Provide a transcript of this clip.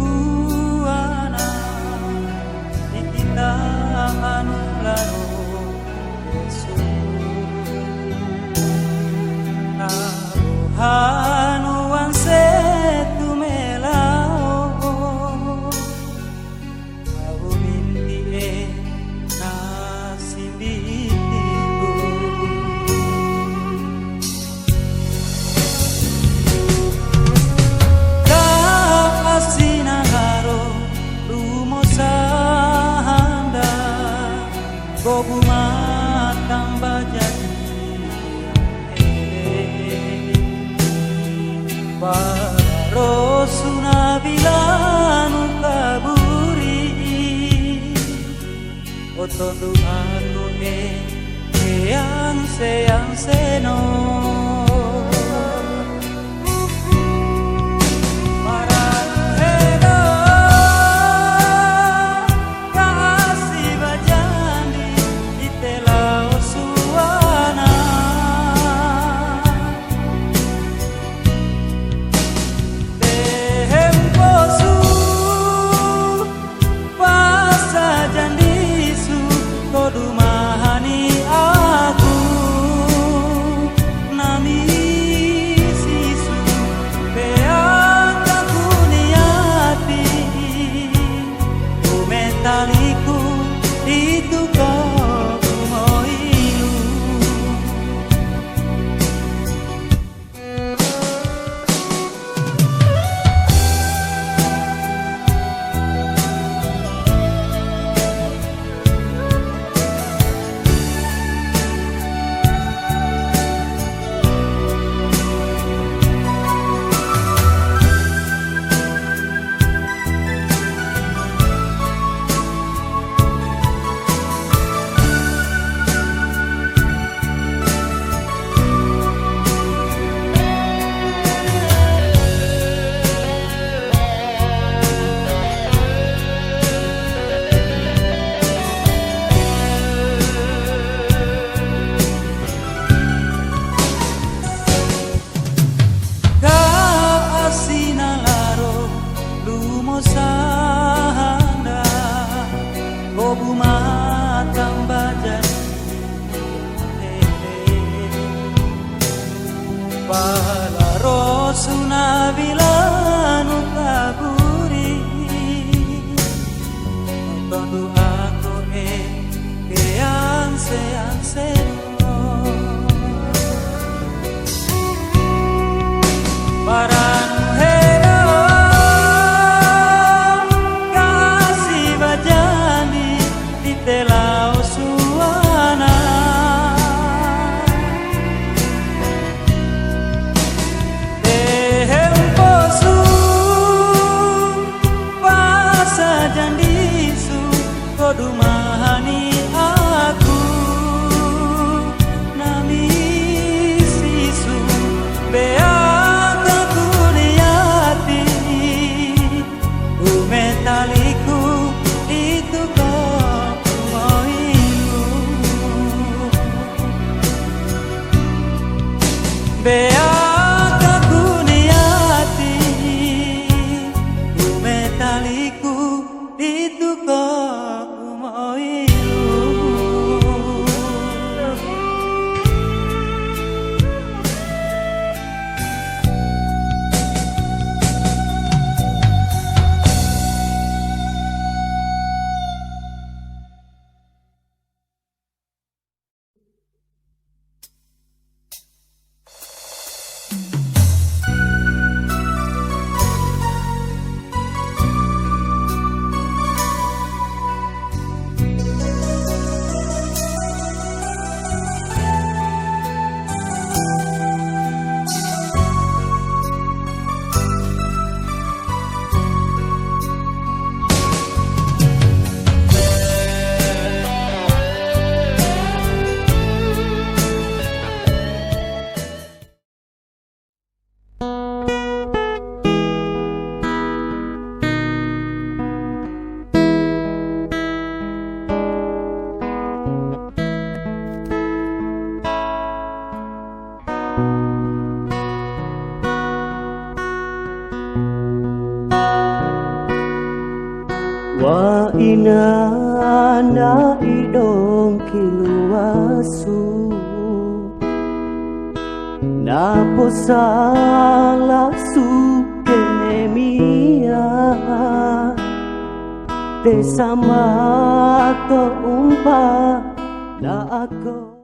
buana ikita anu laro Yesus hanuan setu melao aku binti nasibitiku kasih nangaro lumosanda gobuma tambah jadi Rosuna bilanu kaburi otondo aku yang seno sahanda gobuma tambah jadi bala rosuna bilanu kaburi tondo aku yang seno para dumahani aku nami sisu beak aku niati umetaliku itu kau moilu beak aku niati umetaliku itu kau Wa ina na idong kiluasu na posala su kenemia te sama to umpa na ako